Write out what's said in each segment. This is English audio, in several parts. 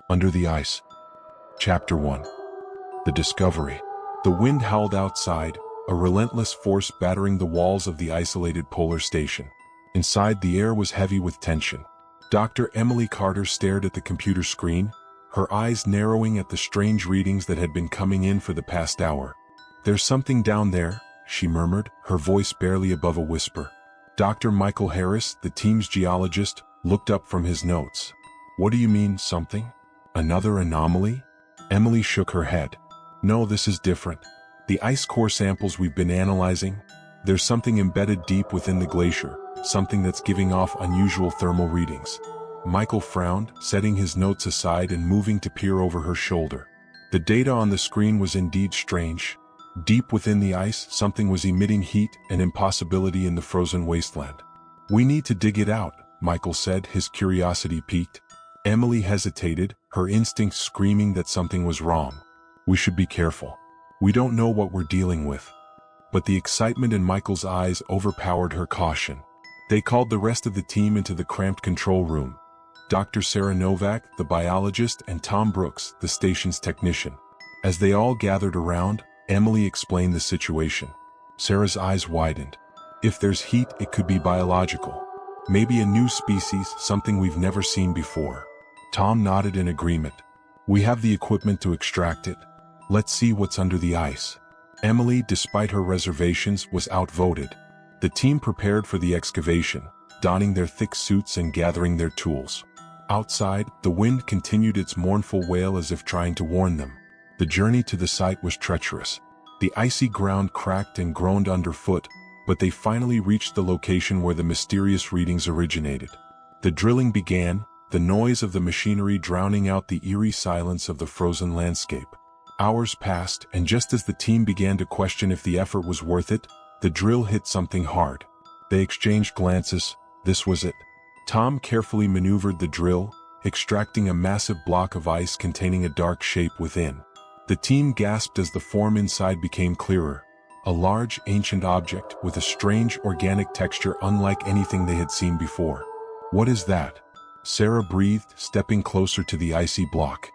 Under the Ice. Chapter 1. The Discovery. The wind howled outside, a relentless force battering the walls of the isolated polar station. Inside, the air was heavy with tension. Dr. Emily Carter stared at the computer screen, her eyes narrowing at the strange readings that had been coming in for the past hour. "There's something down there," she murmured, her voice barely above a whisper. Dr. Michael Harris, the team's geologist, looked up from his notes. "What do you mean, something? Another anomaly?" Emily shook her head. "No, this is different. The ice core samples we've been analyzing, there's something embedded deep within the glacier, something that's giving off unusual thermal readings." Michael frowned, setting his notes aside and moving to peer over her shoulder. The data on the screen was indeed strange. Deep within the ice, something was emitting heat, an impossibility in the frozen wasteland. "We need to dig it out," Michael said, his curiosity piqued. Emily hesitated, her instincts screaming that something was wrong. "We should be careful. We don't know what we're dealing with." But the excitement in Michael's eyes overpowered her caution. They called the rest of the team into the cramped control room. Dr. Sarah Novak, the biologist, and Tom Brooks, the station's technician. As they all gathered around, Emily explained the situation. Sarah's eyes widened. "If there's heat, it could be biological. Maybe a new species, something we've never seen before." Tom nodded in agreement. "We have the equipment to extract it. Let's see what's under the ice." Emily, despite her reservations, was outvoted. The team prepared for the excavation, donning their thick suits and gathering their tools. Outside, the wind continued its mournful wail as if trying to warn them. The journey to the site was treacherous. The icy ground cracked and groaned underfoot, but they finally reached the location where the mysterious readings originated. The drilling began, the noise of the machinery drowning out the eerie silence of the frozen landscape. Hours passed, and just as the team began to question if the effort was worth it, the drill hit something hard. They exchanged glances. This was it. Tom carefully maneuvered the drill, extracting a massive block of ice containing a dark shape within. The team gasped as the form inside became clearer. A large, ancient object with a strange organic texture unlike anything they had seen before. "What is that?" Sarah breathed, stepping closer to the icy block.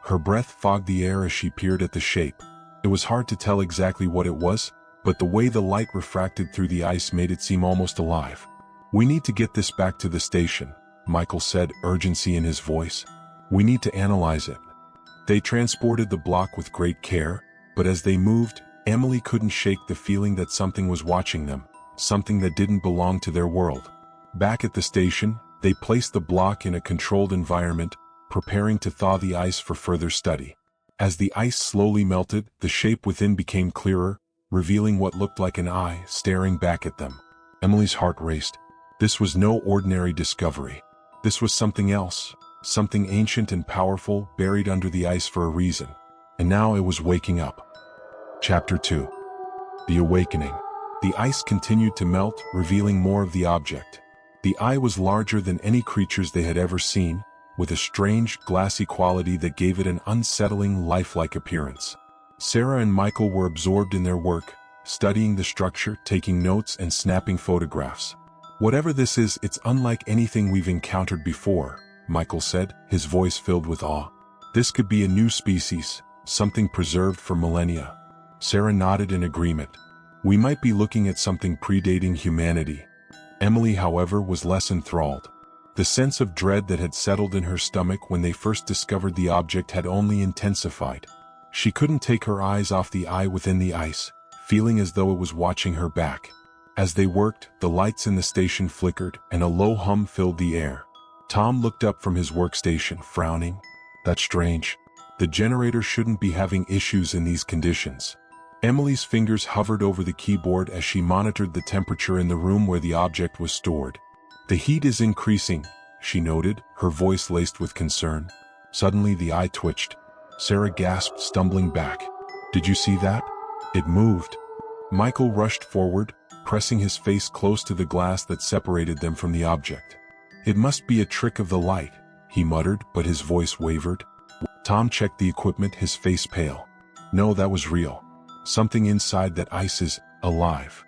Her breath fogged the air as she peered at the shape. It was hard to tell exactly what it was, but the way the light refracted through the ice made it seem almost alive. "We need to get this back to the station," Michael said, urgency in his voice. "We need to analyze it." They transported the block with great care, but as they moved, Emily couldn't shake the feeling that something was watching them, something that didn't belong to their world. Back at the station, they placed the block in a controlled environment, preparing to thaw the ice for further study. As the ice slowly melted, the shape within became clearer, revealing what looked like an eye staring back at them. Emily's heart raced. This was no ordinary discovery. This was something else, something ancient and powerful, buried under the ice for a reason. And now it was waking up. Chapter 2. The Awakening. The ice continued to melt, revealing more of the object. The eye was larger than any creatures they had ever seen, with a strange, glassy quality that gave it an unsettling, lifelike appearance. Sarah and Michael were absorbed in their work, studying the structure, taking notes, and snapping photographs. "Whatever this is, it's unlike anything we've encountered before," Michael said, his voice filled with awe. "This could be a new species, something preserved for millennia." Sarah nodded in agreement. "We might be looking at something predating humanity." Emily, however, was less enthralled. The sense of dread that had settled in her stomach when they first discovered the object had only intensified. She couldn't take her eyes off the eye within the ice, feeling as though it was watching her back. As they worked, the lights in the station flickered, and a low hum filled the air. Tom looked up from his workstation, frowning. "That's strange. The generator shouldn't be having issues in these conditions." Emily's fingers hovered over the keyboard as she monitored the temperature in the room where the object was stored. "The heat is increasing," she noted, her voice laced with concern. Suddenly the eye twitched. Sarah gasped, stumbling back. "Did you see that? It moved." Michael rushed forward, pressing his face close to the glass that separated them from the object. "It must be a trick of the light," he muttered, but his voice wavered. Tom checked the equipment, his face pale. "No, that was real. Something inside that ice is alive."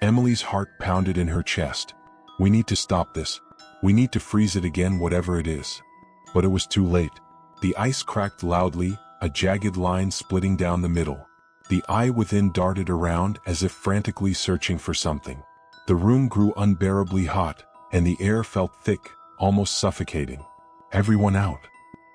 Emily's heart pounded in her chest. "We need to stop this. We need to freeze it again, whatever it is." But it was too late. The ice cracked loudly, a jagged line splitting down the middle. The eye within darted around as if frantically searching for something. The room grew unbearably hot, and the air felt thick, almost suffocating. "Everyone out!"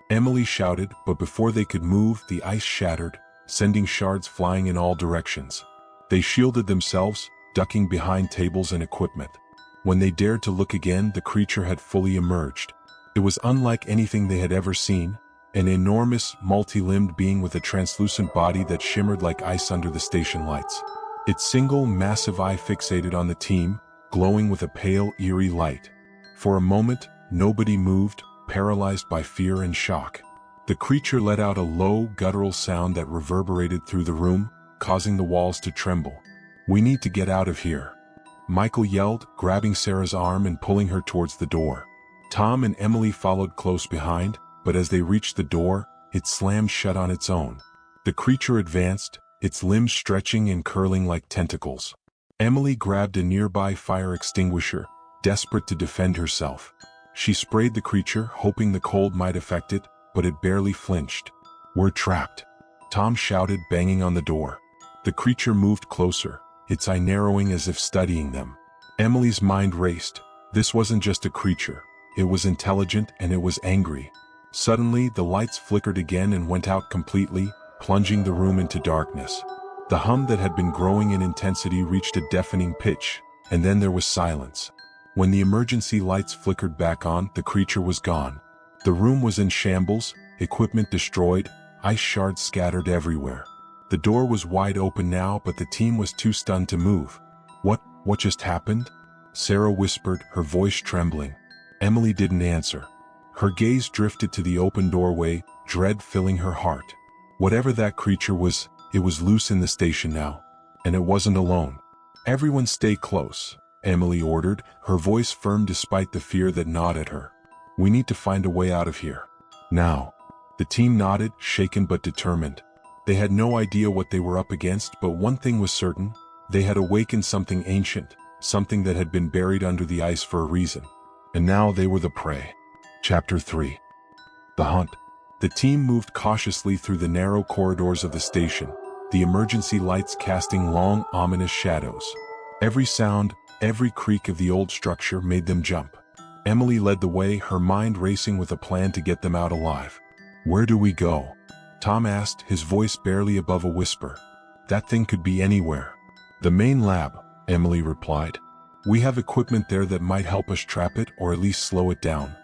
Emily shouted, but before they could move, the ice shattered, sending shards flying in all directions. They shielded themselves, ducking behind tables and equipment. When they dared to look again, the creature had fully emerged. It was unlike anything they had ever seen, an enormous, multi-limbed being with a translucent body that shimmered like ice under the station lights. Its single, massive eye fixated on the team, glowing with a pale, eerie light. For a moment, nobody moved, paralyzed by fear and shock. The creature let out a low, guttural sound that reverberated through the room, causing the walls to tremble. "We need to get out of here," Michael yelled, grabbing Sarah's arm and pulling her towards the door. Tom and Emily followed close behind, but as they reached the door, it slammed shut on its own. The creature advanced, its limbs stretching and curling like tentacles. Emily grabbed a nearby fire extinguisher, desperate to defend herself. She sprayed the creature, hoping the cold might affect it, but it barely flinched. "We're trapped," Tom shouted, banging on the door. The creature moved closer, its eye narrowing as if studying them. Emily's mind raced. This wasn't just a creature. It was intelligent and it was angry. Suddenly, the lights flickered again and went out completely, plunging the room into darkness. The hum that had been growing in intensity reached a deafening pitch, and then there was silence. When the emergency lights flickered back on, the creature was gone. The room was in shambles, equipment destroyed, ice shards scattered everywhere. The door was wide open now, but the team was too stunned to move. What just happened?" Sarah whispered, her voice trembling. Emily didn't answer. Her gaze drifted to the open doorway, dread filling her heart. Whatever that creature was, it was loose in the station now. And it wasn't alone. "Everyone stay close," Emily ordered, her voice firm despite the fear that gnawed at her. "We need to find a way out of here. Now." The team nodded, shaken but determined. They had no idea what they were up against, but one thing was certain. They had awakened something ancient, something that had been buried under the ice for a reason. And now they were the prey. Chapter 3. The Hunt. The team moved cautiously through the narrow corridors of the station, the emergency lights casting long, ominous shadows. Every sound, every creak of the old structure made them jump. Emily led the way, her mind racing with a plan to get them out alive. "Where do we go?" Tom asked, his voice barely above a whisper. "That thing could be anywhere." "The main lab," Emily replied. "We have equipment there that might help us trap it or at least slow it down."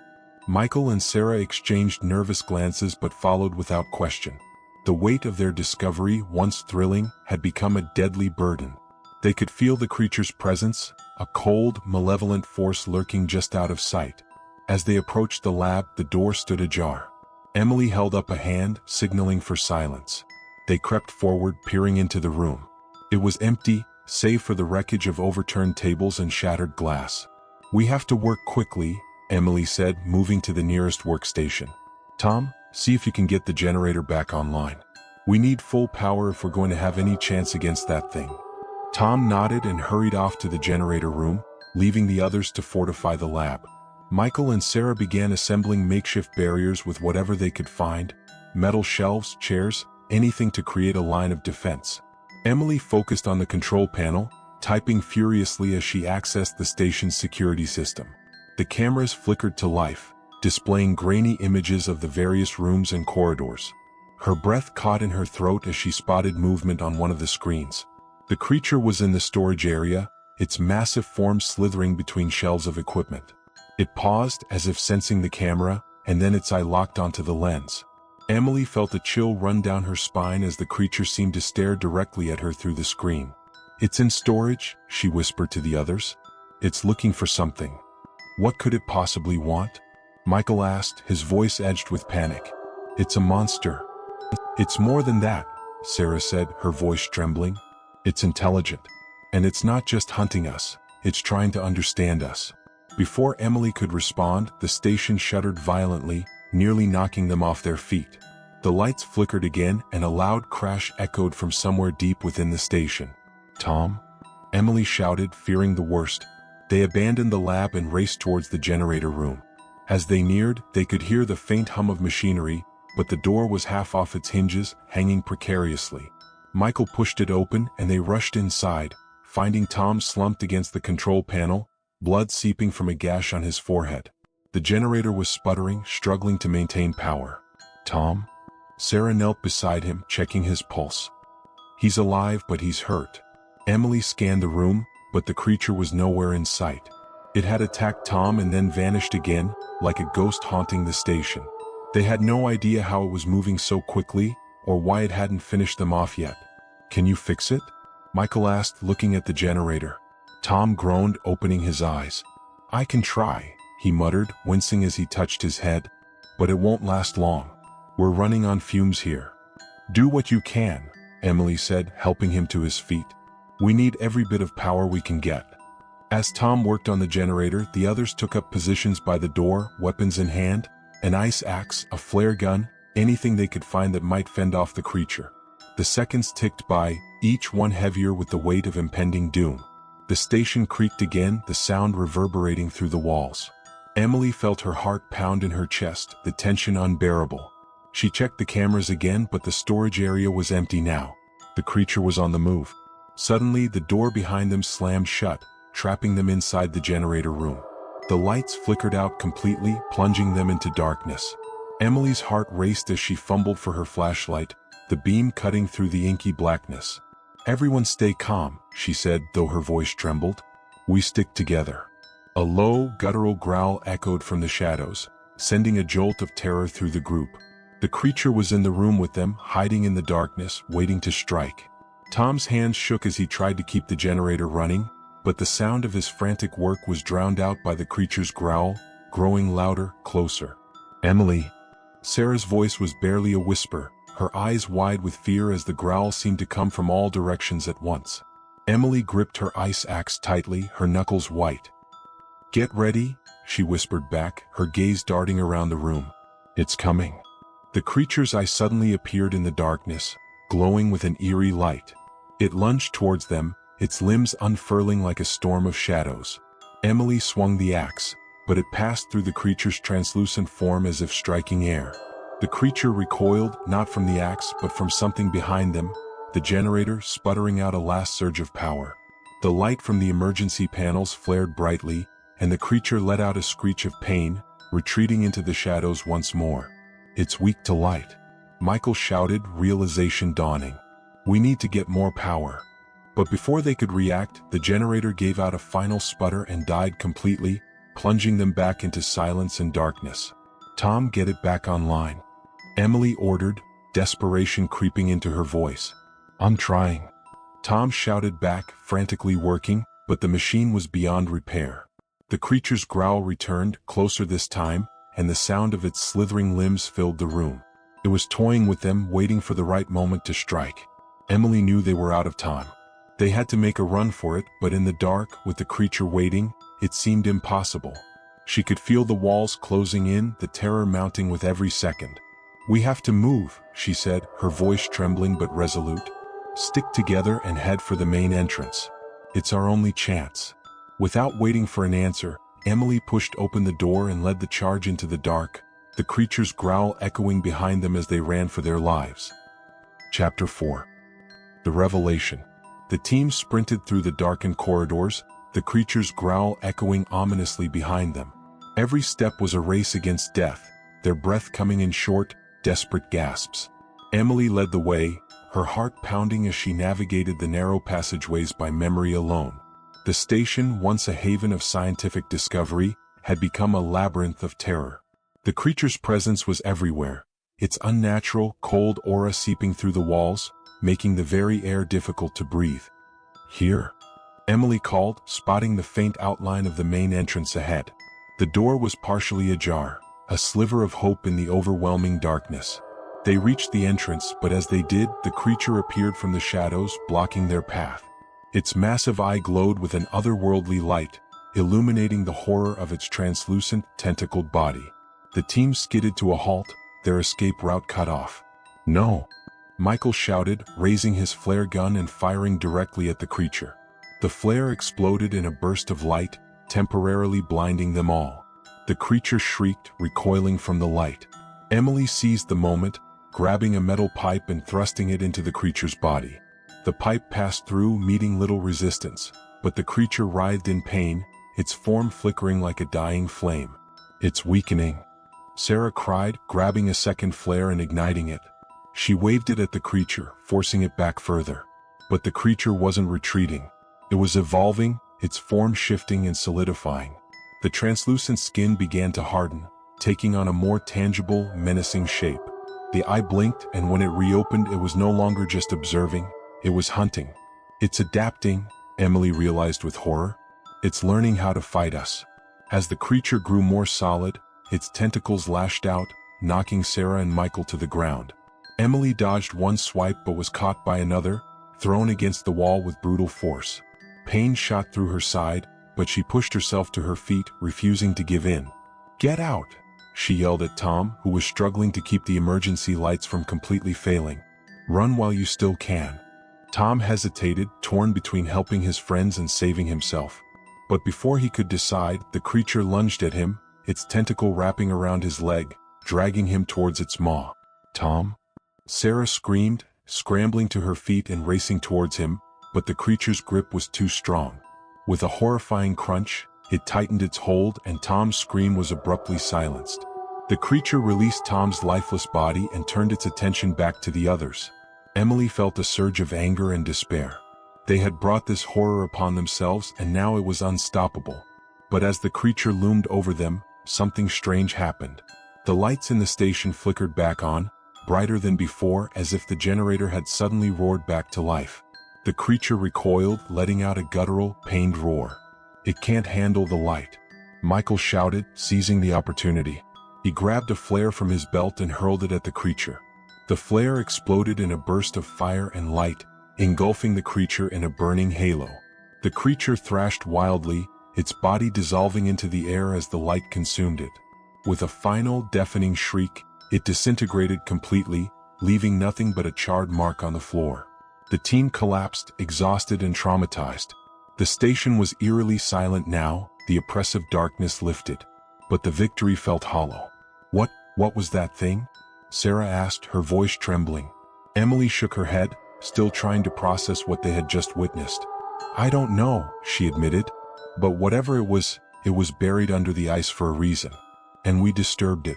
Michael and Sarah exchanged nervous glances but followed without question. The weight of their discovery, once thrilling, had become a deadly burden. They could feel the creature's presence, a cold, malevolent force lurking just out of sight. As they approached the lab, the door stood ajar. Emily held up a hand, signaling for silence. They crept forward, peering into the room. It was empty, save for the wreckage of overturned tables and shattered glass. "We have to work quickly," Emily said, moving to the nearest workstation. "Tom, see if you can get the generator back online. We need full power if we're going to have any chance against that thing." Tom nodded and hurried off to the generator room, leaving the others to fortify the lab. Michael and Sarah began assembling makeshift barriers with whatever they could find: metal shelves, chairs, anything to create a line of defense. Emily focused on the control panel, typing furiously as she accessed the station's security system. The cameras flickered to life, displaying grainy images of the various rooms and corridors. Her breath caught in her throat as she spotted movement on one of the screens. The creature was in the storage area, its massive form slithering between shelves of equipment. It paused, as if sensing the camera, and then its eye locked onto the lens. Emily felt a chill run down her spine as the creature seemed to stare directly at her through the screen. "It's in storage," she whispered to the others. "It's looking for something." "What could it possibly want?" Michael asked, his voice edged with panic. "It's a monster." "It's more than that," Sarah said, her voice trembling. "It's intelligent. And it's not just hunting us, it's trying to understand us." Before Emily could respond, the station shuddered violently, nearly knocking them off their feet. The lights flickered again and a loud crash echoed from somewhere deep within the station. "Tom?" Emily shouted, fearing the worst. They abandoned the lab and raced towards the generator room. As they neared, they could hear the faint hum of machinery, but the door was half off its hinges, hanging precariously. Michael pushed it open and they rushed inside, finding Tom slumped against the control panel, blood seeping from a gash on his forehead. The generator was sputtering, struggling to maintain power. "Tom?" Sarah knelt beside him, checking his pulse. "He's alive, but he's hurt." Emily scanned the room, but the creature was nowhere in sight. It had attacked Tom and then vanished again, like a ghost haunting the station. They had no idea how it was moving so quickly, or why it hadn't finished them off yet. "Can you fix it?" Michael asked, looking at the generator. Tom groaned, opening his eyes. "I can try," he muttered, wincing as he touched his head. "But it won't last long. We're running on fumes here." "Do what you can," Emily said, helping him to his feet. "We need every bit of power we can get." As Tom worked on the generator, the others took up positions by the door, weapons in hand, an ice axe, a flare gun, anything they could find that might fend off the creature. The seconds ticked by, each one heavier with the weight of impending doom. The station creaked again, the sound reverberating through the walls. Emily felt her heart pound in her chest, the tension unbearable. She checked the cameras again, but the storage area was empty now. The creature was on the move. Suddenly, the door behind them slammed shut, trapping them inside the generator room. The lights flickered out completely, plunging them into darkness. Emily's heart raced as she fumbled for her flashlight, the beam cutting through the inky blackness. "Everyone stay calm," she said, though her voice trembled. "We stick together." A low, guttural growl echoed from the shadows, sending a jolt of terror through the group. The creature was in the room with them, hiding in the darkness, waiting to strike. Tom's hands shook as he tried to keep the generator running, but the sound of his frantic work was drowned out by the creature's growl, growing louder, closer. "Emily." Sarah's voice was barely a whisper, her eyes wide with fear as the growl seemed to come from all directions at once. Emily gripped her ice axe tightly, her knuckles white. "Get ready," she whispered back, her gaze darting around the room. "It's coming." The creature's eye suddenly appeared in the darkness, glowing with an eerie light. It lunged towards them, its limbs unfurling like a storm of shadows. Emily swung the axe, but it passed through the creature's translucent form as if striking air. The creature recoiled, not from the axe but from something behind them, the generator sputtering out a last surge of power. The light from the emergency panels flared brightly, and the creature let out a screech of pain, retreating into the shadows once more. "It's weak to light," Michael shouted, realization dawning. "We need to get more power." But before they could react, the generator gave out a final sputter and died completely, plunging them back into silence and darkness. "Tom, get it back online," Emily ordered, desperation creeping into her voice. "I'm trying," Tom shouted back, frantically working, but the machine was beyond repair. The creature's growl returned, closer this time, and the sound of its slithering limbs filled the room. It was toying with them, waiting for the right moment to strike. Emily knew they were out of time. They had to make a run for it, but in the dark, with the creature waiting, it seemed impossible. She could feel the walls closing in, the terror mounting with every second. "We have to move," she said, her voice trembling but resolute. "Stick together and head for the main entrance. It's our only chance." Without waiting for an answer, Emily pushed open the door and led the charge into the dark, the creature's growl echoing behind them as they ran for their lives. Chapter 4. The Revelation. The team sprinted through the darkened corridors, the creature's growl echoing ominously behind them. Every step was a race against death, their breath coming in short, desperate gasps. Emily led the way, her heart pounding as she navigated the narrow passageways by memory alone. The station, once a haven of scientific discovery, had become a labyrinth of terror. The creature's presence was everywhere, its unnatural, cold aura seeping through the walls, making the very air difficult to breathe. "Here," Emily called, spotting the faint outline of the main entrance ahead. The door was partially ajar, a sliver of hope in the overwhelming darkness. They reached the entrance, but as they did, the creature appeared from the shadows, blocking their path. Its massive eye glowed with an otherworldly light, illuminating the horror of its translucent, tentacled body. The team skidded to a halt, their escape route cut off. "No!" Michael shouted, raising his flare gun and firing directly at the creature. The flare exploded in a burst of light, temporarily blinding them all. The creature shrieked, recoiling from the light. Emily seized the moment, grabbing a metal pipe and thrusting it into the creature's body. The pipe passed through, meeting little resistance, but the creature writhed in pain, its form flickering like a dying flame. "It's weakening," Sarah cried, grabbing a second flare and igniting it. She waved it at the creature, forcing it back further. But the creature wasn't retreating. It was evolving, its form shifting and solidifying. The translucent skin began to harden, taking on a more tangible, menacing shape. The eye blinked, and when it reopened, it was no longer just observing, it was hunting. "It's adapting," Emily realized with horror. "It's learning how to fight us." As the creature grew more solid, its tentacles lashed out, knocking Sarah and Michael to the ground. Emily dodged one swipe but was caught by another, thrown against the wall with brutal force. Pain shot through her side, but she pushed herself to her feet, refusing to give in. "Get out!" she yelled at Tom, who was struggling to keep the emergency lights from completely failing. "Run while you still can." Tom hesitated, torn between helping his friends and saving himself. But before he could decide, the creature lunged at him, its tentacle wrapping around his leg, dragging him towards its maw. "Tom?" Sarah screamed, scrambling to her feet and racing towards him, but the creature's grip was too strong. With a horrifying crunch, it tightened its hold and Tom's scream was abruptly silenced. The creature released Tom's lifeless body and turned its attention back to the others. Emily felt a surge of anger and despair. They had brought this horror upon themselves and now it was unstoppable. But as the creature loomed over them, something strange happened. The lights in the station flickered back on, brighter than before, as if the generator had suddenly roared back to life. The creature recoiled, letting out a guttural, pained roar. "It can't handle the light," Michael shouted, seizing the opportunity. He grabbed a flare from his belt and hurled it at the creature. The flare exploded in a burst of fire and light, engulfing the creature in a burning halo. The creature thrashed wildly, its body dissolving into the air as the light consumed it. With a final, deafening shriek, it disintegrated completely, leaving nothing but a charred mark on the floor. The team collapsed, exhausted and traumatized. The station was eerily silent now, the oppressive darkness lifted. But the victory felt hollow. What was that thing?" Sarah asked, her voice trembling. Emily shook her head, still trying to process what they had just witnessed. "I don't know," she admitted. "But whatever it was buried under the ice for a reason. And we disturbed it."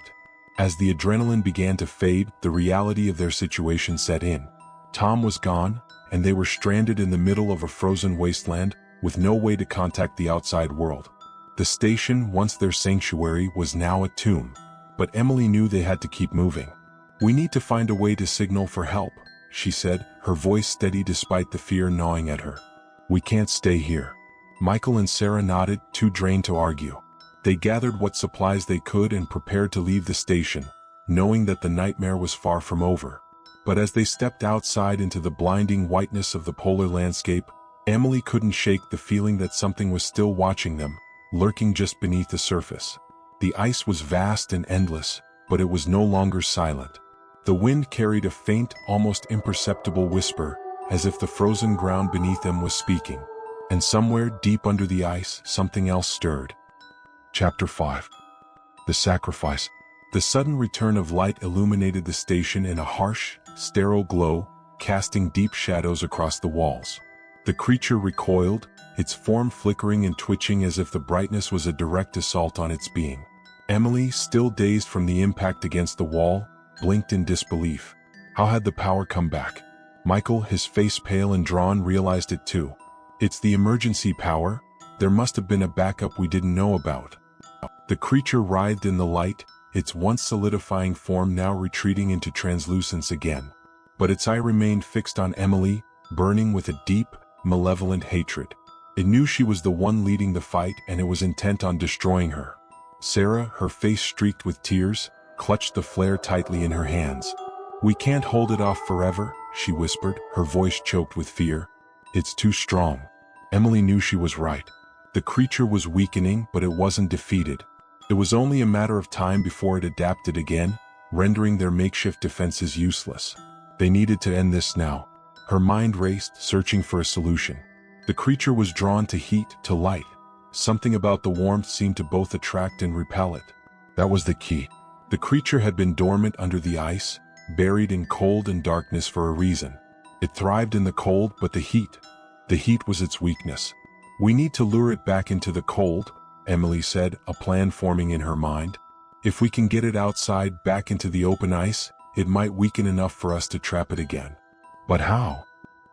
As the adrenaline began to fade, the reality of their situation set in. Tom was gone, and they were stranded in the middle of a frozen wasteland, with no way to contact the outside world. The station, once their sanctuary, was now a tomb. But Emily knew they had to keep moving. "We need to find a way to signal for help," she said, her voice steady despite the fear gnawing at her. "We can't stay here." Michael and Sarah nodded, too drained to argue. They gathered what supplies they could and prepared to leave the station, knowing that the nightmare was far from over. But as they stepped outside into the blinding whiteness of the polar landscape, Emily couldn't shake the feeling that something was still watching them, lurking just beneath the surface. The ice was vast and endless, but it was no longer silent. The wind carried a faint, almost imperceptible whisper, as if the frozen ground beneath them was speaking. And somewhere deep under the ice, something else stirred. Chapter 5. The Sacrifice. The sudden return of light illuminated the station in a harsh, sterile glow, casting deep shadows across the walls. The creature recoiled, its form flickering and twitching as if the brightness was a direct assault on its being. Emily, still dazed from the impact against the wall, blinked in disbelief. How had the power come back? Michael, his face pale and drawn, realized it too. "It's the emergency power. There must have been a backup we didn't know about." The creature writhed in the light, its once solidifying form now retreating into translucence again. But its eye remained fixed on Emily, burning with a deep, malevolent hatred. It knew she was the one leading the fight and it was intent on destroying her. Sarah, her face streaked with tears, clutched the flare tightly in her hands. "We can't hold it off forever," she whispered, her voice choked with fear. "It's too strong." Emily knew she was right. The creature was weakening, but it wasn't defeated. It was only a matter of time before it adapted again, rendering their makeshift defenses useless. They needed to end this now. Her mind raced, searching for a solution. The creature was drawn to heat, to light. Something about the warmth seemed to both attract and repel it. That was the key. The creature had been dormant under the ice, buried in cold and darkness for a reason. It thrived in the cold, but the heat was its weakness. We need to lure it back into the cold, Emily said, a plan forming in her mind. If we can get it outside, back into the open ice, it might weaken enough for us to trap it again. But how?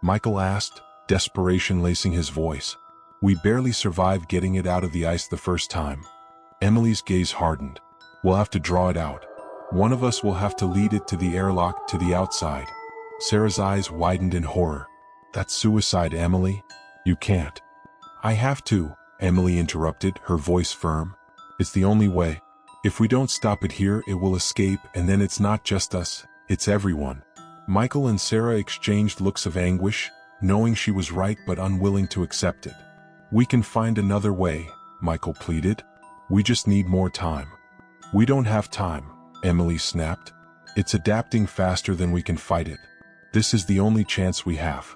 Michael asked, desperation lacing his voice. We barely survived getting it out of the ice the first time. Emily's gaze hardened. We'll have to draw it out. One of us will have to lead it to the airlock, to the outside. Sarah's eyes widened in horror. That's suicide, Emily. You can't. I have to, Emily interrupted, her voice firm. It's the only way. If we don't stop it here, it will escape, and then it's not just us, it's everyone. Michael and Sarah exchanged looks of anguish, knowing she was right but unwilling to accept it. We can find another way, Michael pleaded. We just need more time. We don't have time, Emily snapped. It's adapting faster than we can fight it. This is the only chance we have.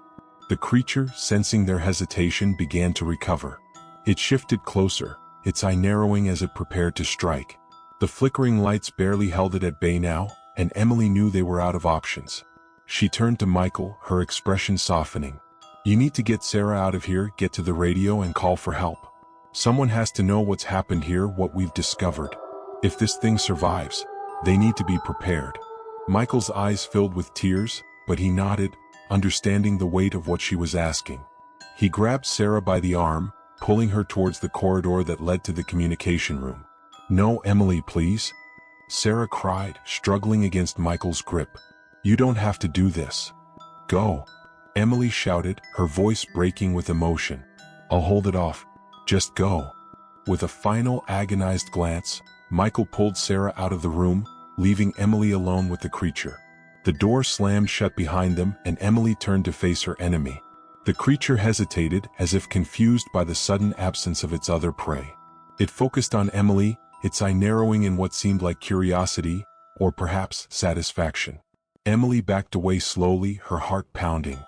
The creature, sensing their hesitation, began to recover. It shifted closer, its eye narrowing as it prepared to strike. The flickering lights barely held it at bay now, and Emily knew they were out of options. She turned to Michael, her expression softening. You need to get Sarah out of here, get to the radio and call for help. Someone has to know what's happened here, what we've discovered. If this thing survives, they need to be prepared. Michael's eyes filled with tears, but he nodded, understanding the weight of what she was asking. He grabbed Sarah by the arm, pulling her towards the corridor that led to the communication room. No, Emily, please. Sarah cried, struggling against Michael's grip. You don't have to do this. Go. Emily shouted, her voice breaking with emotion. I'll hold it off. Just go. With a final agonized glance, Michael pulled Sarah out of the room, leaving Emily alone with the creature. The door slammed shut behind them, and Emily turned to face her enemy. The creature hesitated, as if confused by the sudden absence of its other prey. It focused on Emily, its eye narrowing in what seemed like curiosity, or perhaps satisfaction. Emily backed away slowly, her heart pounding.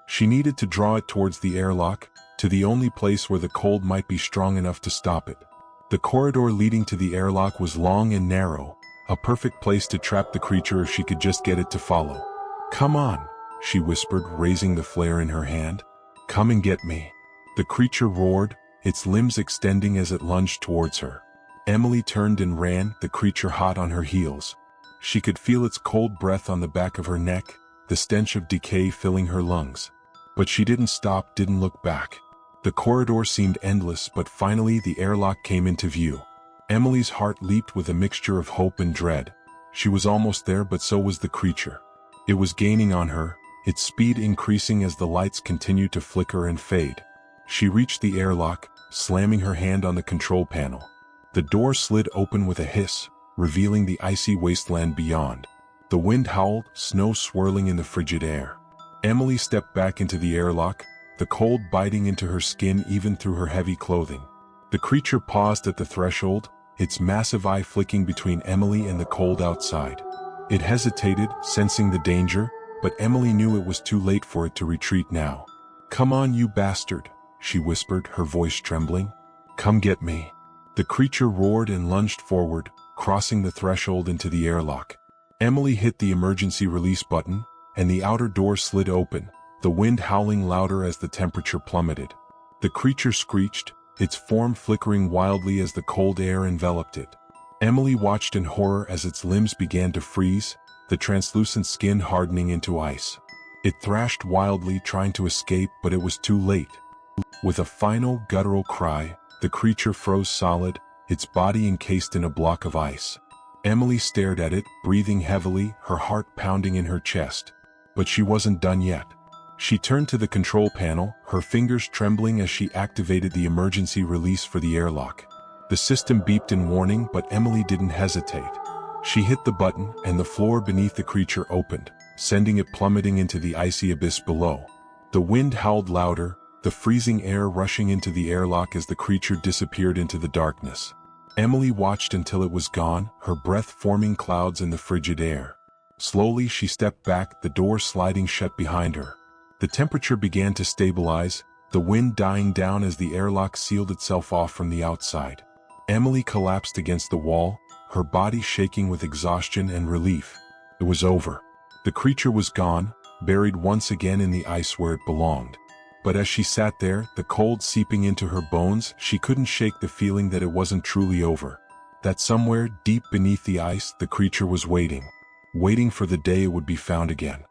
She needed to draw it towards the airlock, to the only place where the cold might be strong enough to stop it. The corridor leading to the airlock was long and narrow, a perfect place to trap the creature if she could just get it to follow. Come on, she whispered, raising the flare in her hand. Come and get me. The creature roared, its limbs extending as it lunged towards her. Emily turned and ran, the creature hot on her heels. She could feel its cold breath on the back of her neck, the stench of decay filling her lungs. But she didn't stop, didn't look back. The corridor seemed endless, but finally the airlock came into view. Emily's heart leaped with a mixture of hope and dread. She was almost there, but so was the creature. It was gaining on her, its speed increasing as the lights continued to flicker and fade. She reached the airlock, slamming her hand on the control panel. The door slid open with a hiss, revealing the icy wasteland beyond. The wind howled, snow swirling in the frigid air. Emily stepped back into the airlock, the cold biting into her skin even through her heavy clothing. The creature paused at the threshold, its massive eye flicking between Emily and the cold outside. It hesitated, sensing the danger, but Emily knew it was too late for it to retreat now. Come on, you bastard, she whispered, her voice trembling. Come get me. The creature roared and lunged forward, crossing the threshold into the airlock. Emily hit the emergency release button, and the outer door slid open, the wind howling louder as the temperature plummeted. The creature screeched, its form flickering wildly as the cold air enveloped it. Emily watched in horror as its limbs began to freeze, the translucent skin hardening into ice. It thrashed wildly, trying to escape, but it was too late. With a final guttural cry, the creature froze solid, its body encased in a block of ice. Emily stared at it, breathing heavily, her heart pounding in her chest. But she wasn't done yet. She turned to the control panel, her fingers trembling as she activated the emergency release for the airlock. The system beeped in warning, but Emily didn't hesitate. She hit the button, and the floor beneath the creature opened, sending it plummeting into the icy abyss below. The wind howled louder, the freezing air rushing into the airlock as the creature disappeared into the darkness. Emily watched until it was gone, her breath forming clouds in the frigid air. Slowly she stepped back, the door sliding shut behind her. The temperature began to stabilize, the wind dying down as the airlock sealed itself off from the outside. Emily collapsed against the wall, her body shaking with exhaustion and relief. It was over. The creature was gone, buried once again in the ice where it belonged. But as she sat there, the cold seeping into her bones, she couldn't shake the feeling that it wasn't truly over. That somewhere, deep beneath the ice, the creature was waiting. Waiting for the day it would be found again.